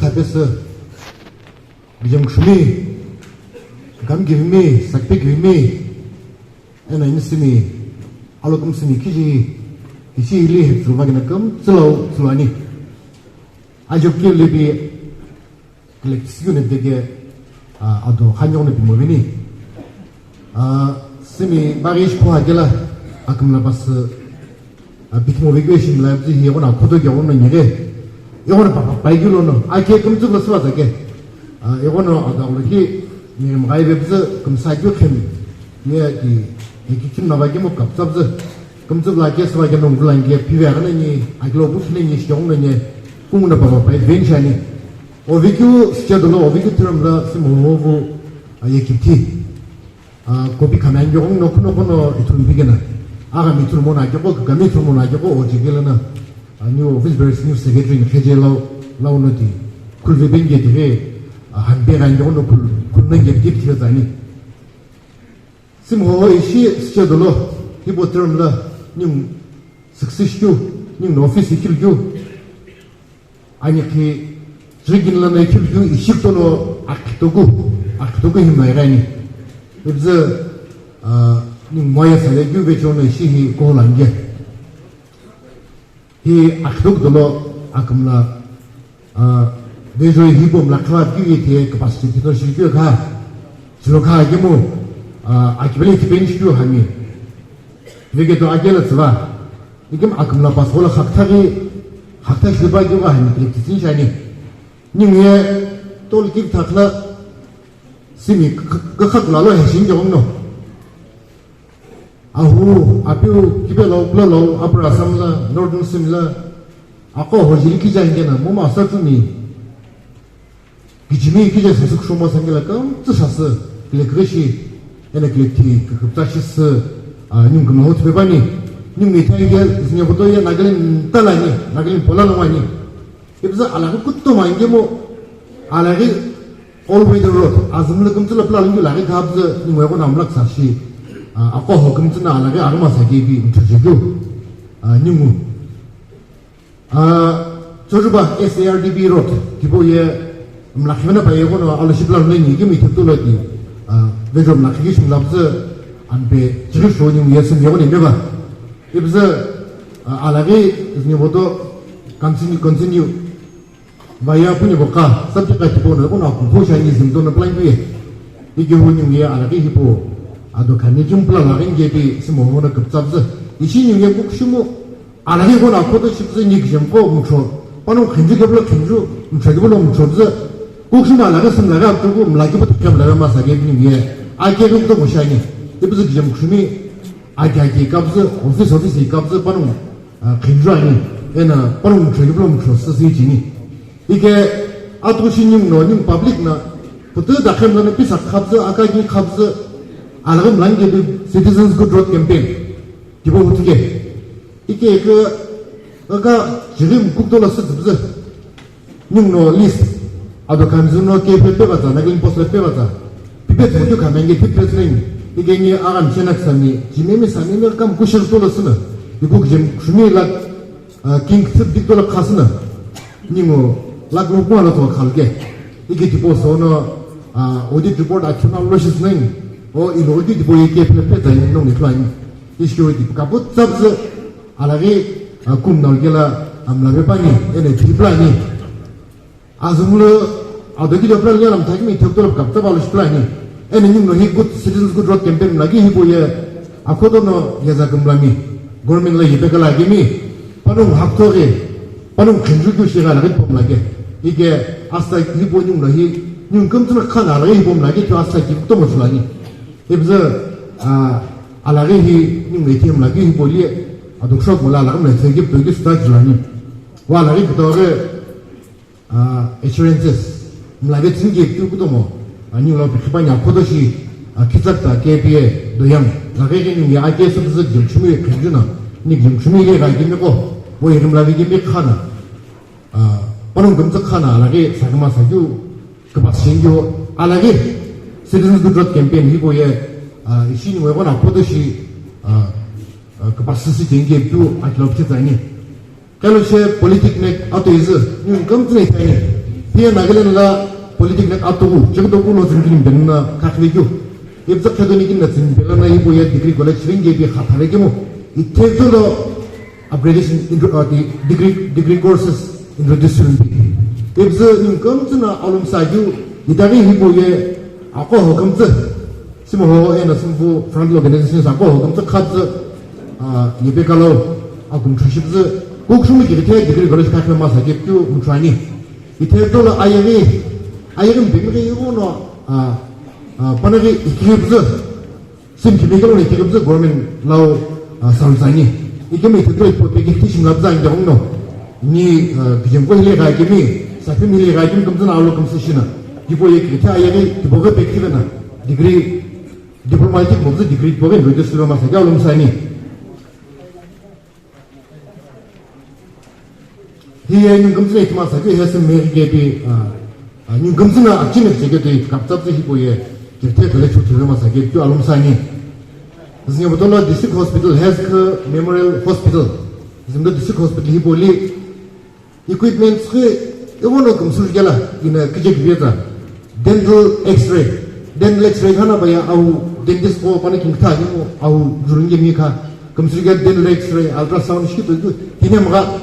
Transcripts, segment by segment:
답해서 이정 춤이 감기미 삭백미 에나 인스미 알로금스미 키지 이시일리 주마기나 금 슬로니 아적게 리비 글렉스군에 되게 아도 한용의 비모비니 스미 마리시코 하게라 아금라바스 비트모비게신 라이브지 이거나 고독이 오는 일에 이거는 바이글로는 아케 금쪽으로 쓰와자게 이거는 아까 우리 님 가이베브스 금사교캠 예이 이기침 나가게 못 갑잡즈 금쪽 라게 쓰와게 농글랑게 피베가는 아글로 부스는 시용는 꿈나 바바 벤샤니 오비큐 스쳐도로 오비큐 트럼라 스모부 예키티 고비 가면 요공 놓고 이툰 비게나 아가 밑으로 못 하겠고 그가 밑으로 못 하겠고 오지길은 아니 오피스 베리스 뉴스 세계적인 해제로 나오는데 쿨베뱅게 되게 한 배가 이정도 굴는 게 깊이다니 스모이시 스쳐도로 히보트럼라 님 석시슈 님 오피스 킬규 아니 그 저기는 킬규 이식도로 악도고 힘나이라니 그래서 님 뭐야 살에 규베존의 시히 고란게 이 악독도로 아금라 내조의 희범 라크와 규에 capacity 실규가 줄로카게 뭐 ability bench 하미 이게도 아겔스와 이금 아금라 바솔 학타 실바교가 하니 그렇게 진짜니 님의 똘기 탁라 스미 그학라로 해신 게 없노 아후 아피우 기벨로 블로 아브라삼라 노르든 심라 아까 호지리 기자인게는 뭐마 서투니 기지미 기자 세속 쇼모 생길까 뜻사스 그것이 에너지티 그 급작시스 님 그만 어떻게 봐니 님 미타이게 스녀부터 야 나글린 딸라니 나글린 볼라노마니 그래서 알아고 끝도 많게 뭐 알아게 all way the road azumla kumtla plan gu lagi khabz ni mo namlak sashi ako hokum tna alage arma sagi bi interview nimu jojuba SARDB road kiboye mlakhmena bayego no alashibla ni gi mi thulati vejo mlakhi shim labz anbe jiru shoni yesum yego ni meba ibza alage ni bodo continue vaya punya boka subject tipo no no posani zimdo no plan bi ige honi ye alage hipo ado kanni jumpla lagen gebi simo no kapzabz ishi ni ye bukshimo alage go na kodo shibz ni gjempo mucho pano khinju geblo khinju mchagiblo mchobz bukshima alage simlaga abtugo mlagi but kamla ma sage ni ye age go moshani ibz gjem bukshimi age kabz office kabz pano khinju ani ena pano mchagiblo mchos sijini 이게 아토시님 노님 퍼블릭나 부터 다ଖ엠는 비사 캅즈 아까기 캅즈 알람 랑게 시티즌스 굿 로드 캠페인 기본 어떻게 이게 아까 지금 국도로서 즈즈 님노 리스트 아도 간즈노 케페페 바자 나긴 포스레페 바자 피페 모두 가면게 피페스링 이게 니 아람 제낙산이 지메미 산이면 감 구실 돌었으나 이거 지금 주미라 킹스 빅돌 카스나 님어 라그로포나 또 갈게 이게 디포서너 오디 리포트 아큐나 로시스는 이 로디 디포 이게 페페다 이놈이 플라인 이시오 디 카봇 잡즈 알아게 쿰나올게라 암라베파니 에네 디플라니 아즈물로 아더기 디플라니람 타기미 톡토럽 갑자발로 플라니 에네 님노 히굿 시티즌스 굿 로드 캠페인 라기 히보예 아코도노 야자금라미 고르민라 이베갈라기미 파농 학토게 파농 근주교시가 라게 폼라게 이게 아스타 기본용 라히 님 금트나 칸아라게 봄라게 저 아스타 기도 못라니 그래서 알아게 님 메티엄 라게 보리 아독서 몰라라 메세지 되게 스타트라니 와라게 그도게 에슈렌스 몰라게 튕기 끼고도 뭐 아니 로 비바냐 코도시 기작다 개비에 노양 라게 님 야게서 무슨 점춤이 괜찮아 니 점춤이게 가기면고 뭐 이름 라게 미 칸아 panu gamsak khana alage sagma sagyu kapasingyo alage citizens good road campaign hiboye ishini webona podoshi kapasisi jenge tu atlopche tani kaloshe politic ne ato is ni gamtre tani 피해 나글렌라 politik atugu jagdo kulo zingin benna kakvegyu ibza khadoni kin natsin belana iboya degree college ringe bi khathare gemo ittezulo upgradation degree courses introduction bi ibza inkamzna alum sagyu idari iboye ako hokamza simo ho ena simbu front organization ako hokamza khadza yebekalo akum trashibza kokshumi degree college kakma masagyu mutrani ittezulo ayagin bimri yuno panagi ikibza sim kibigalo ikibza government law samsani ikemi tudro ipoteki tishim labza ingdongno ni bijemko hile gaigimi sapim hile gaigim kamzana awlo kamsishina ibo yekita ayagi tiboga bektivena degree diplomatic mobza degree boga register masaga awlo msani hiye ni kamzana itmasaga hesim mergebi 님 검증은 아침에 제게도 갑자기 희보에 기태 걸레초 들어마서 게또 알음사니 그래서 디스트릭트 호스피tal 헬스케어 메모리얼 호스피tal 지금도 디스트릭트 호스피tal 희보리 equipments 이거는 검술게라 이나 그게 비에다 dental x-ray 하나 봐야 아우 dentist 거 파는 김타 아니고 아우 주는 게 미카 검술게 dental x-ray ultrasound 시키도 이네 뭐가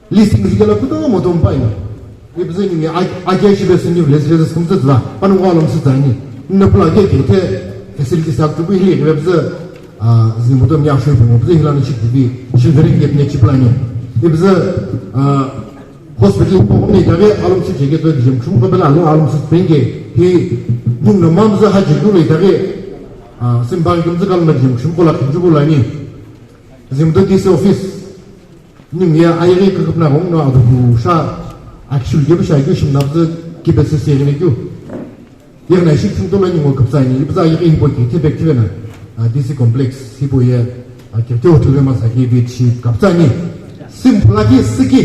리스팅 시켜라 그도 못 봐요 이브즈님이 아게시베스님 레스레스 컴퓨터라 빠는 거 알면서 다니 너플라게 기태 패실리티 사업도 이리 웹즈 지금부터 야쇼 보면 무슨 hil라는 식비 실드링 예쁘게 치플라니 이브즈 호스피탈 보험이 다게 알면서 제게도 지금 중국별 알면서 뱅게 이 눈nomamza 하지도 이다게 심발 금즈갈 말좀 중고라 금주고라니 지금도 디스 오피스 님이 아이리 그급나 공노 아도 부샤 actually give us a good enough the keep us saying you you're not sitting to learning what comes in if I in what you take this complex hiboye akirto to them as I give it cheap kapsani simple like siki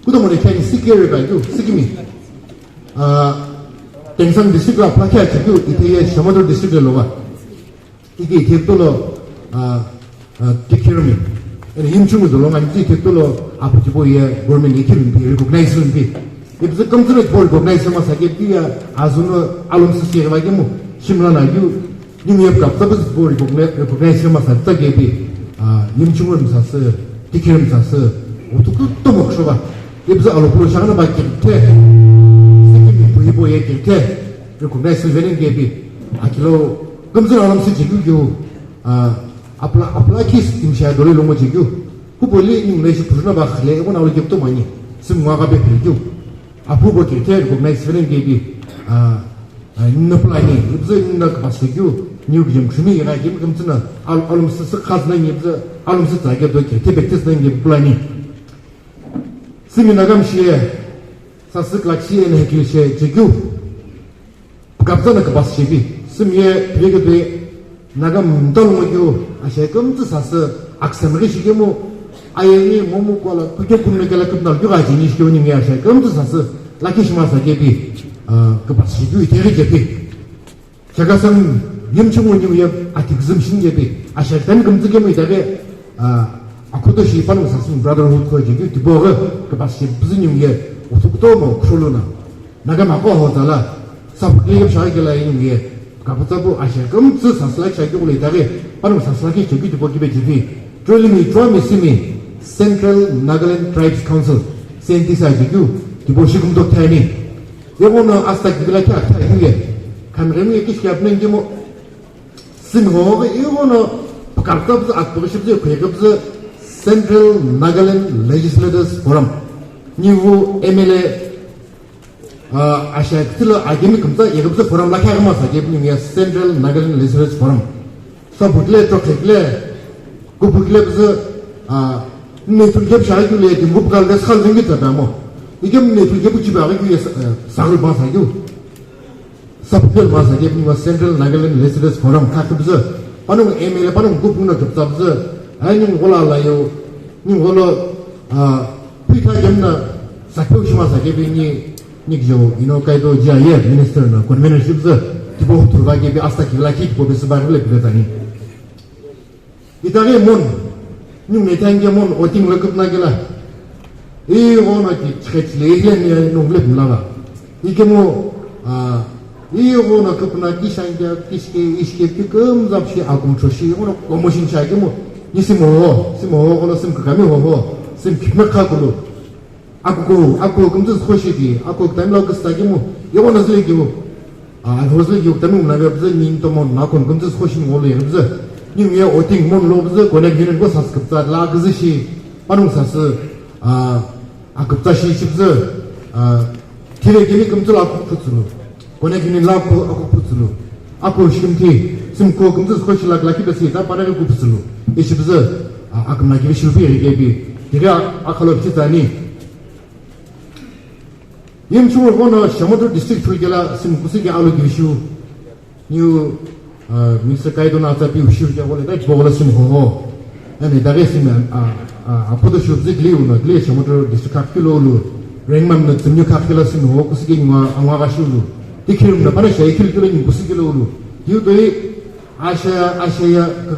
kudo mo rekani siki re ba you siki mi tensan district la plaka chiku ite shamador district lo ba ike tektolo tikirmi and himchung do long and tektolo 아버지 보이에 government 이키는 비 recognition 비 이제 검증을 볼 recognition 마사게 비야 아주노 알음스 시에마게 뭐 심라나유 님이 갑자기 볼 recognition 마사게 비 님중을 사서 디키름 사서 어떻게 또 먹셔봐 이제 알로프로 샤나 바께 테 스키 보이보에 테 recognition 되는 게비 아킬로 검증 알음스 지구교 아플라키스 임샤 돌이 롱모 지구 후보리 인내시 부르나 바클레 이거 나올 게 또 많이 승화가 베필죠 아부보 길테 recognition 게비 인너플라니 이제 인너 가스교 뉴기즘 주미가 지금 검증은 알음스 카즈나니 이제 알음스 자게도 길테 베트스는 게 플라니 스미나감시에 사스 클락시에 해길시에 지구 갑자나 그 바스시비 스미에 비게도 나감 돌모교 아시아 검증 사스 악세물이 시게모 아예니 모모콜라 그게 군내가 끝날 줄 알지 니 시오니 미야샤 검도 사서 라키시마사 게비 그 바시도 이대리 게비 제가선 임충원이 위에 아티즘 신게비 아샤탄 검증게 뭐 이다게 아코도시 파는 사슴 브라더हु드 거지기 디보가 그 바시 무슨 위에 어떻게 뭐 크롤로나 나가 막고 하다라 사부리게 샤이게라 위에 가부터부 아샤 검증 사슬라 차이고 이다게 파는 사슬라기 저기 디보기베 지비 트롤리미 트라미시미 Central Nagaland Tribes Council 센티사이즈규 디보시금 독타이니 요거는 아스타 기블라키 아타 이게 카메라니 키시압는 게뭐 신호가 요거는 바카르타브 아토시브즈 괴급즈 Central Nagaland Legislators Forum 니부 MLA 아샤틀 아게미 금자 예급즈 포럼 라카가마 사게브니야 Central Nagaland Legislators Forum 서부틀레 트럭레 구부클레브즈 네트르게 샤이글레 디무브갈레 살징기 타다모 이게 네트르게 부치바게 위에 사글 바사요 서부틀 바사게 비와 센트럴 나갈랜드 레지던스 포럼 카트브즈 파능 에메레 파능 구부나 접잡즈 아니 골라라요 니 골로 피타 점나 사표시마사게 비니 니죠 이노카이도 지아예 미니스터나 컨베너십즈 디보 투바게 비 아스타 길라키 보베스 바르레 비다니 이타게 몬 님 메탄게 몬 오팅 럭업 나게라 이거는 최초의 농립 문화가 이게 이거는 그분아 기상자 기시게 이시게 끔 잡시 아금 조시 이거는 고모신 차게 이시모 거는 심 그감이 하고 심 기막하고 아고 금도 소시기 아고 담로 그스타기 이거는 슬기고 호슬기 때문에 나가 무슨 님도 나콘 금도 소시 몰래 무슨 님이 어디 몰로서 고내기는 거 사스급자 라그즈시 빠능사스 급자시 십스 기레기니 금줄 아고 푸츠루 고내기니 라고 아고 푸츠루 아고 심티 심고 금줄 소시락 라키베시 다 빠르게 푸츠루 이 십스 아금나기 실비 얘기비 네가 아칼로 비자니 임충을 거는 셔머드 디스트릭트 풀게라 심구시게 알로 기슈 뉴 미스터 가이도나 자비 우시우게 원래 다 보고라 심호 아니 다게시면 앞으로 슈브지 글리우나 글리 셔머드 디스트릭트 필로루 랭맘나 쯤뉴 카필라 심호 구시게 니와 angwa가슈루 디키름나 바나 샤이킬들은 구시게로루 유도이 아시아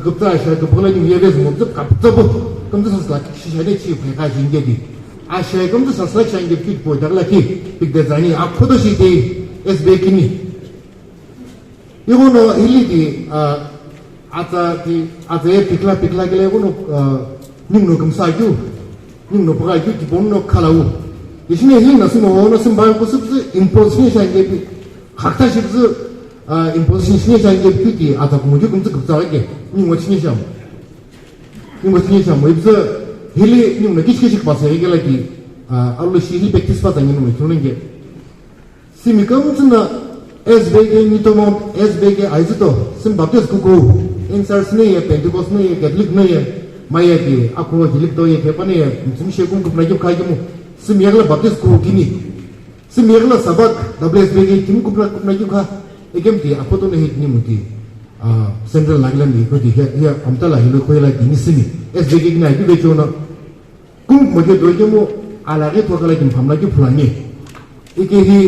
급자 아시아 그 벌레님 예배에서 먼저 갑자부 검도서스 시샤데 치 배가 진게디 아시아 검도서스 샤인게 핏보 달라키 빅데자니 앞으로 시대 SBK니 이거는 일리디 아자에 피클라길래 이거는 님노 검사주 님노 버가주 기본노 칼라우 이신에 힘나 스모노 심바고 습스 임포지션 샤인게 각다 십스 imposition 신의장 이게 비기 아다 공주 금지 급자하게 님뭐 신의장 님뭐 신의장 뭐 입서 힐리 님네 기시기식 봐서 얘기하기 알루시 힐 백티스 받아 님은 그러는 게 심이 검증나 SBK 니토몬 SBK 아이즈도 심 바티스 그거 인사스네 펜티코스네 캐톨릭네 마야기 아쿠와 힐릭도에 개판에 무슨 시공 급나기 가기 뭐 심이야가 바티스 그거 기니 심이야가 사박 WSBK 김 급나기 가 이게ም디 아포도네 히니무디 센트럴 라글란디 거기 해 암탈라 힐로 코일라 디니스니 SBK 나 이게 베초나 kum moje doje mo alage to kala kim phamla ki phulani ike hi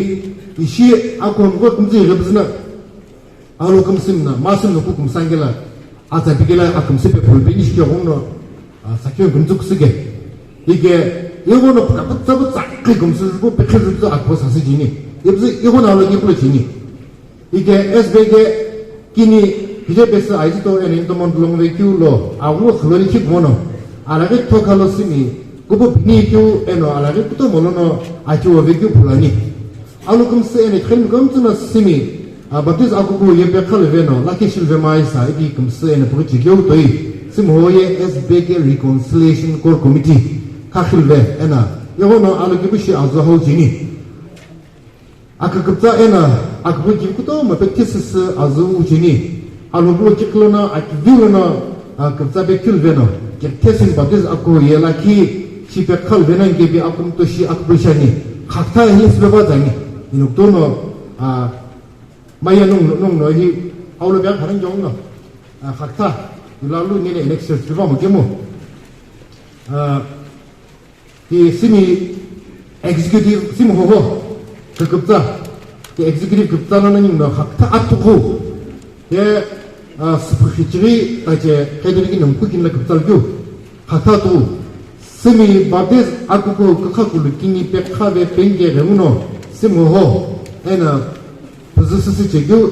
ishi akon go kumji rebzna alo kum simna masim no kum sangela ata bigela akum sepe phulbe ishi honno sakyo kumjuk sige ike yogono kaptabu zakki kumsugo bekhezu akpo sasijini yebzi yogono alogi phuljini 이게 SBK 기니 비제베스 아이즈도 엔인도몬 블롱웨큐로 아우 흘러리키 모노 알아게 토칼로스미 고보 비니큐 에노 알아게 또 모노노 아치오베큐 불라니 알루금스 에네 크림금츠나 스미 바티스 아고고 예베칼베노 라키실베마이사 이기금스 에네 프로지교 도이 스모예 SBK 리콘실레이션 콜 코미티 카힐베 에나 요노 알루기부시 아즈호지니 아크급자 에나 아크부지부터 뭐 백티스스 아즈우지니 알루블로 키클로나 아키빌로나 급자 백킬베노 게테신 바디스 아쿠 예라키 시백칼베는 게비 아kum토시 아크부샤니 각타 힌스베바자니 이녹도노 마야농 너희 아울로병 하는 경우는 각타 일랄루 니네 엘렉션 주바 뭐게모 이 시미 엑지큐티브 시모호호 그 급자 엑지큐티브 급자는 뭐 각타 아투고 예 스프히치리 다제 해드리기 넘고긴라 급자르교 각타도 스미 바데스 아쿠고 그카쿠르 기니 백카베 뱅게 레무노 스모호 에나 부즈스스 제교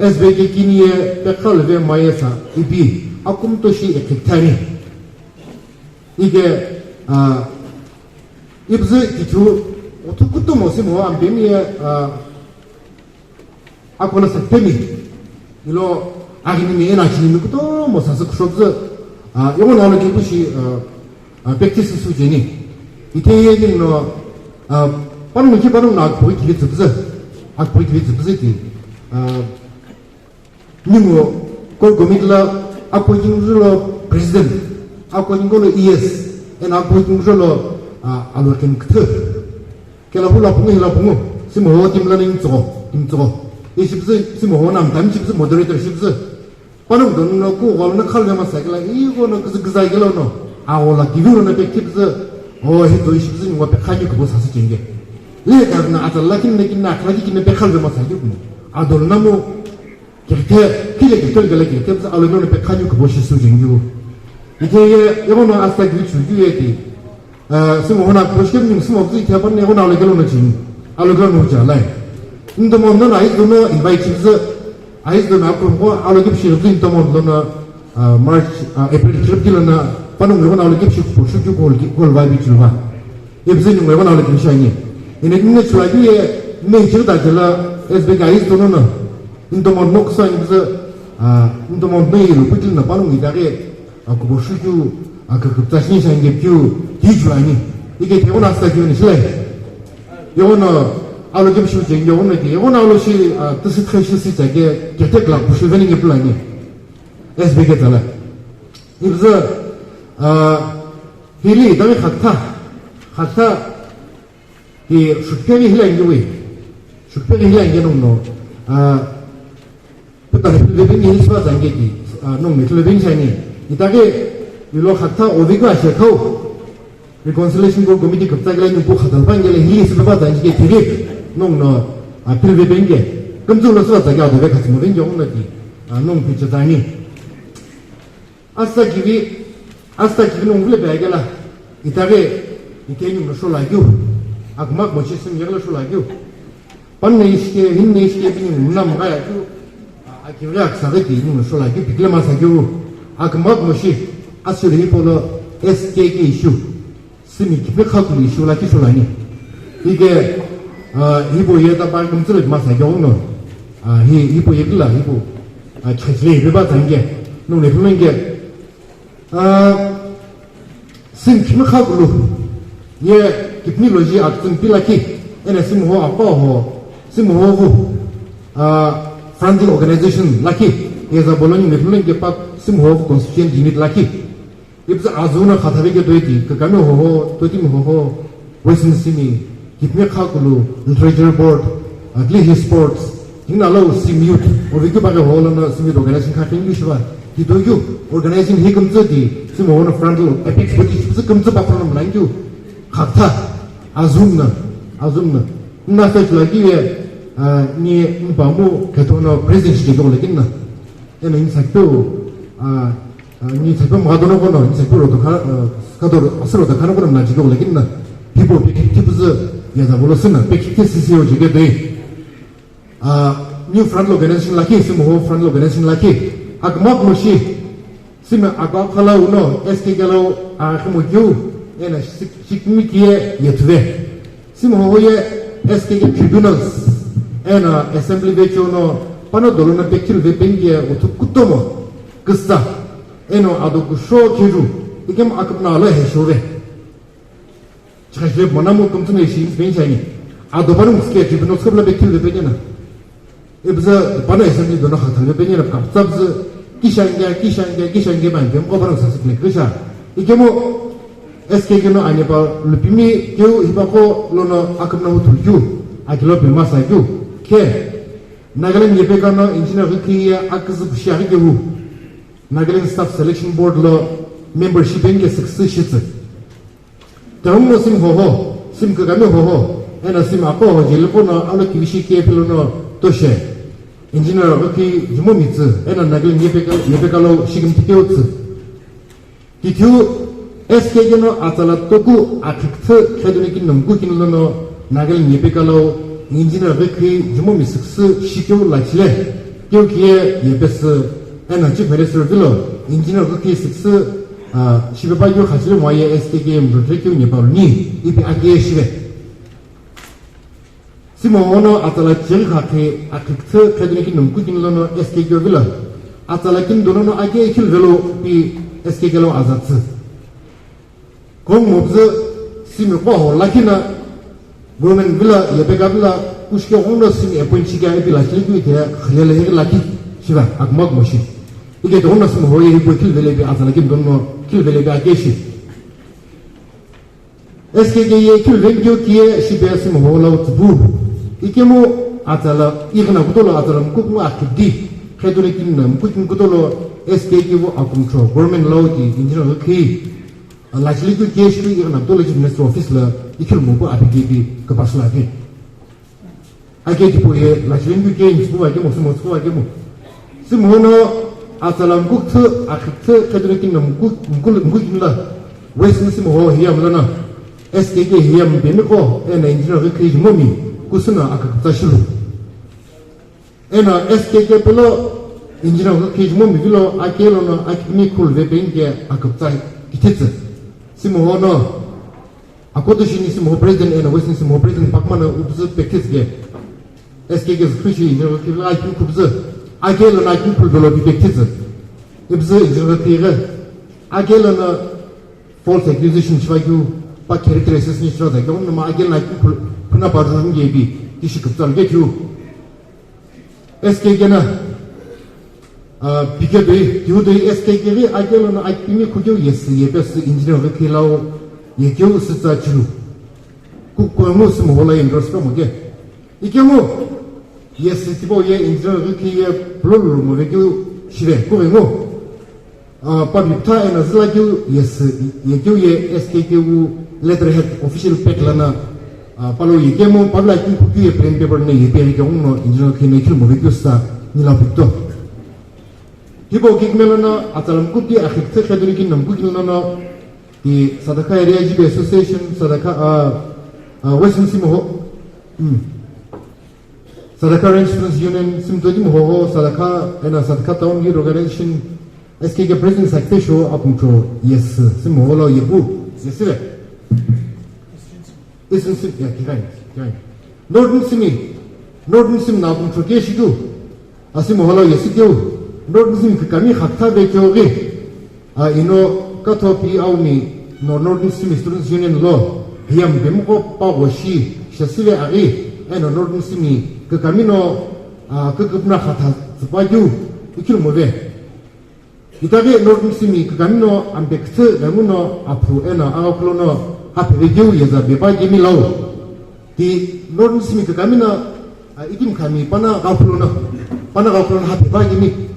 SBK 기니에 백칼베 마이사 이비 아꿈토시 에케타니 이게 입즈 기초 어떻게도 모시모 안 되미에 아코나 색템이 이로 아기님이 에나치님이 그도 뭐 사서 그럽즈 요거 나는 기부시 백티스 수준이 이태에는 너 빠른 게 바로 나 보이 기게 접즈 보이 기게 접즈지 니모 콜고미틀라 아코징줄로 프레지던트 아코징골로 ES 엔 아코징줄로 알로킨 크트 kela hula pungu simo timlaning timzo isibse simo nam tam chibse moderator sibse panu donno ko golna khalme ma sakla igo no kizai gelo no awola givuro na bekibse o hito isibse ngo be khani ko sasa jenge le karna atalakin nekinna khaji kinne be khalme ma sakyo adolna mo kete kile kete gele kete bse alono be khani ko boshi su jenge ite yono asta gichu yueti 스모나 그렇게 스모 없이 대본 내고 나올 결혼을 지금 알고 놓지 않아요. 인도 mondon 아이도는 인바이트스 아이도 나고 알고 싶지 인도 mondon 마치 에프릴 트립딜나 반응 내고 나올 게 싶고 보수주 골 바이비 줄바 예브진 내고 나올 게 샤이니 이네 있는 줄아기에 메이저다 들라 에스베 아이도는 인도 mondon 녹사인스 인도 mondon이 루피딜나 반응 이다게 그 보수주 그 급자신 샤인게 뷰 디줄아니 이게 되고 나서 기분이 실래 요거는 알로 좀 쉬우지 요거는 요거는 알로시 뜻이 트레시스 자게 개택라 부실되는 게 불라니 SB게 달라 이브서 힐이 다음에 각타 이 숙편이 힐라인 게왜 숙편이 힐라인 게 농노 부터 레벨이 힐스바 장게기 농 메틀레벨 샤이니 이따게 일로 각타 오비가 시작하고 reconciliation board committee kaptagla ni bu khatal bangele hi sibaba danjige tiri nong no apil be benge kamju lo sa taga do be khatmu den jong na di nong pi chadani asta kivi nong le be gala itare iteni no so la gyu akmak mo chisim yagla so la gyu pan ne iske hin ne iske bi ni nam ga ya gyu akivya aksaga ki ni no so la gyu pikle ma sa gyu akmak mo shi asuri polo SKK issue 스미 기백하고 이슈라기 쇼라니 이게 이보에다 발금들을 마사 경우는 이보 얘기라 이보 최근에 이베바 단계 농내 보는 게 심 기백하고 예 테크놀로지 악든 필라키 에네 심호 아빠호 심호고 프란딩 오르가나이제이션 라키 예자 볼로니 네플링 게팍 심호 컨스티튜션 유닛 라키 입사 아주나 카타베게 도이디 그 가면 호호 도이디 호호 웨슨 시미 기프메카글루 리터레이처 보드 글리히 스포츠 인나로 시미웃 오비게 바게 홀나 시미 오르가나이제이션 카팅 유시바 디도유 오르가나이제이션 히금즈디 시모나 프란틀 에픽스 버티 금즈 바프는 라인주 각타 아줌나 나서 줄기에 니 바무 개토나 프레젠시 되고 레긴나 에는 인사도 니 제품 마도는 거는 제품으로도 가도 스스로도 가는 거는 나 지금 레긴나 비보 빅티브즈 야자 몰랐으나 빅티스시오 지게 뉴 프런트 오르가나이제이션 라키 스모 프런트 오르가나이제이션 라키 akmak moshi sima akwa khala uno SK galo khmoju ena sikmikie yetve sima hoye SK tribunals ena assembly vechono pano dolona pekil vepenge utukutomo kissa eno ado kusho kiru igem akapna ala heshove chashve monamu kumtune shi benchani ado banum ske tribunals kabla pekil vepena ebza pano assembly dona khathal vepena kapsabz 기샹게 만든 거바로 사실은 그자 이게 뭐 SK는 아니바 루피미 교 히바고 로너 아급나우 둘주 아길로 빌마사주 케 나갈린 예베가노 인지너 그키야 아크즈 부시아게 후 나갈린 스타프 셀렉션 보드로 멤버십인 게 सक्से스 다음로 심호호 심그가메 호호 에나 심아코 질코노 알로 키비시케 필로노 도셰 인지너 그키 주모미츠 에나 나글 예베칼로 시금 티케오츠 디투 SK게노 아탈라토쿠 아틱트 캐도니키 넘구키노노 나글 예베칼로 인지너 그키 주모미스스 시케오 라치레 교기에 예베스 에나 지베레스 빌로 인지너 그키 식스 시베바요 가지를 모아예 SK게 무르테키오 니바르니 이비 아게 시베 Simono atala jelkhake akikse kadriki numku kinlono SK govila atala kin donono age kil velo pi SK gelo azatse kong mobze simi ko lakina women villa yebega villa kushke onno simi eponchiga ebi lakili te khele he laki shiva akmag moshi ige dono simi hoye bo kil vele bi atala kin dono kil vele ga geshi SK ge ye kil vengyo kiye shibe simi hola tbu 이게 뭐 아tal라 이거나 그돌로 아tal라 그거 아키디 kredonekin mkutin kutolo SKG wo akumtro government law ki injina ki largely to KSB irna knowledge minister office la ikil mo ko apigi kapasla ke age ki poye largely to KSB wo age mo so age mo simono atalam kuktu akte kredonekin mkutin la western simo ho hiya mlana SKG hiyam beniko ena engineer ke kij momi kusuna akaktashilu ena SKG pelo engineer ke kij momi vilo akelo no akni kul ve benke akaptai kitetse simo hono akodoshini simo president ena wesin simo president pakmana ubzu peketsge SKG skrishi engineer ke la akni kubzu akelo na akni kul velo beketse ibzu engineer ke akelo na false accusation chwagyu pa character assassination chwada gawon ma agel na puna barjun gebi kishi kuptal getu SKG na bigebe yudo SKG ri agel na akimi kujyo yes yebes engineer rekilao yekyo sitsa chilu kukomo simo hola endorse mo ge ikemo yes tipo ye engineer rekiye blolu mo rekyo shire koemo Pabita and Azlaju, yes, Yaguye, SKQ, letterhead, official pet lana, Palo Yagemo, Pabla, you plain paper, Perigono, Engineer Kinakil Movigusta, Nilapito. Hibo Gigmelana, Atalamkuti, Architect Hedrikin, and Bugilana, the Sadaka Area GB Association, Sadaka, Western Simo, Sadaka Restaurants Union, Simtodim Ho, Sadaka, and a Sadaka Town Organization. SKG President Secretary Apuncho, yes, Simola Yabu, yes, isn't it? Yeah, Northern Sim Napuncho Geshidu, Asimola Yesidu, Northern Sim Kami Hakta Bejogi, Katopi Aumi, Northern Sim Students Union Law, Hiam Bemko Pawashi, Shasile Ari, and Northern Simi, Kakamino, Kukupna Hata, Spaju, Ikilmove. Itabe Northern Simi Kamino and Bekte Ramuno Apu Ena Aoklono Happy Review Yaza Beba Jimmy Low. The Northern Simi Kamina Idim Kami Pana Aoklono Happy Bajimi.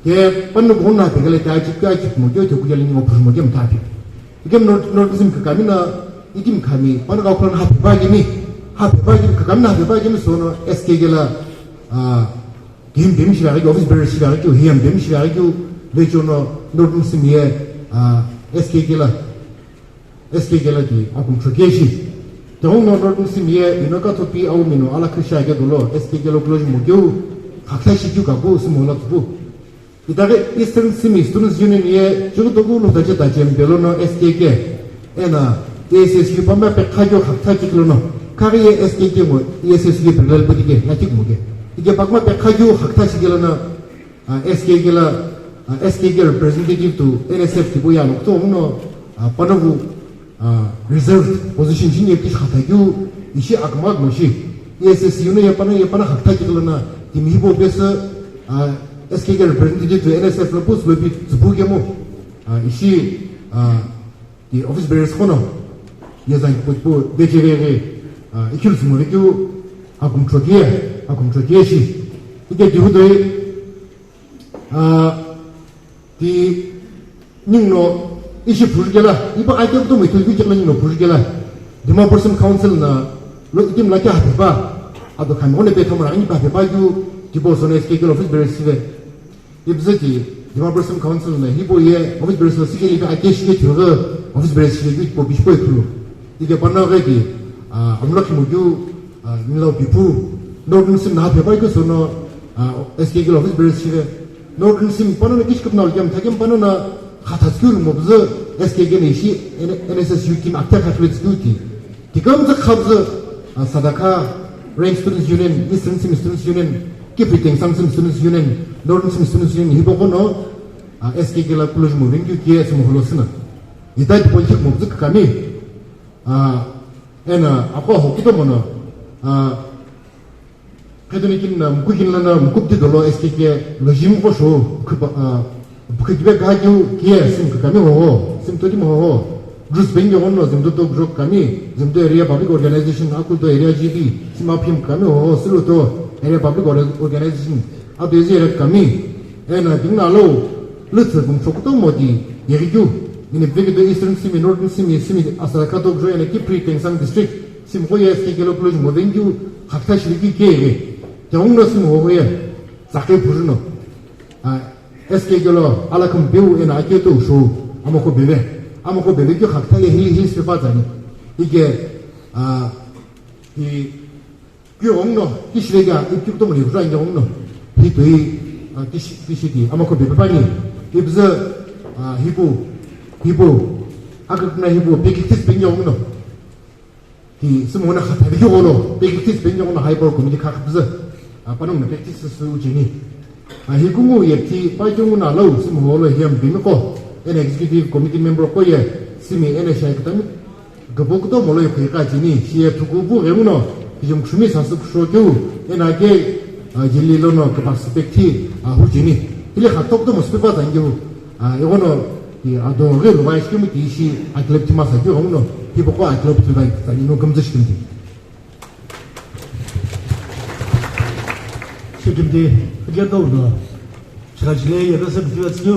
Here Panabona Peletaji Mojo to Kuyaling of Modium Tapi. Again Northern Simi Kamina Idim Kami Pana Aoklono Happy Bajimi Kamina Happy Bajimi Sono Eskegela Game Dimshari Office Bear Shiraku, Hiam Dimshiraku. Vejono Northern Simie SKG ki akum trogeshi Don't Northern Simie Inokato P Aumino ala Krisha Gadolo SKG Locology Mogyo Hakashi Jukabu Simolatu Idare Eastern Simi Students Union ye Judogu no Dajeta Jem Belono SKG Ena ESSU Pamba Pekajo Hakaki Lono Kari SKG mo ESSU Bilal Budige Natik Muge Ige Pagma Pekajo Hakaki Gelona SKG la SKG representative to NSF Tiboya Nokto Uno Panavu reserved position Jini Kish Hatayu Ishi Akmag Moshi ESSU Yapana Hatakilana Timibo Besa SKG representative to NSF Lapus will be Zubugamo Ishi the office bearers Hono Yazan Putpo BJV Ikils Muriku Akum Trogeshi Ike Jihudoi the Nino issue Purgela, if I don't do it to Vigilano Purgela, the more person council look him like a Hapiba, at the Camone Betamar, any Papibayu, Tiboson SKG office very severe. If Zeti, the more person council, Hiboye, office very severe, I guess you to office very severe for Bishop. If you're not ready, I'm not going to Milo Pipu, Northern Sim Hapibayu, so no SKG office very severe. Northern Sim Panona Kishkup Nalgam, Takim Panona, Hataskul Mobza, SKG Nishi, NSSU Kim Attack with duty. The Gums of Kabza, Sadaka, Range Students Union, Eastern Sim Students Union, Kipiting, Samsung Students Union, Northern Sim Students Union, Hibono, SKG La Pulish moving to KS Moholosina. He died Ponchik Mobzik Kami, and Apo Hokutomono. Kadunikin Mukinlana Mukupti Dolo SKK Lojim Osho Bukibek Haju Kia Sim Kami Sim Todimo Bruce Bengo Zimdo Grok Kami Zimdo Area Public Organization Akuto Area GB Simapim Kami Siluto Area Public Organization Abdezi Kami and Dinalo Little Sokoto Modi Yerigu in a big Eastern Simi Northern Simi Asakato Joy and a Kipri Tengsang District Simhoya SKK Local Movengu Hakash Liki Jongnosim Hoya, Sake Purno, SKG Alakam Bill and Aketo show, Amoko Bebe, Amoko Bebe, Hakta, Hills Pazani, 이게 이 교ong노 기시래가 입국동을 이루자 이제 옹노 이 도이 기시기 아마 그 비판이 이브서 히부 아그나 히부 베기티스 뱅용노 이 스모나 하타비교노 베기티스 뱅용노 하이버 코미디 카크브서 빠는 베기티스 수지니 히궁우 예티 빠이종나 라우 스모로 히엄 비노코 엔 executive committee member koye simi ene shaiktam gabokdo moloy khikaji니 시에 두고부 레무노 좀 춤이 사서 쇼교 에나게 질리로노 그 퍼스펙티 후지니 이래 카톡도 모스페바 당기고 이거는 이 아도게 로바이스키미 디시 아틀레티마사 교홍노 히보고 아틀레티가 다니노 검증시킨디 시kimdi gerdowdo chagajle yadasa bitiwatsyo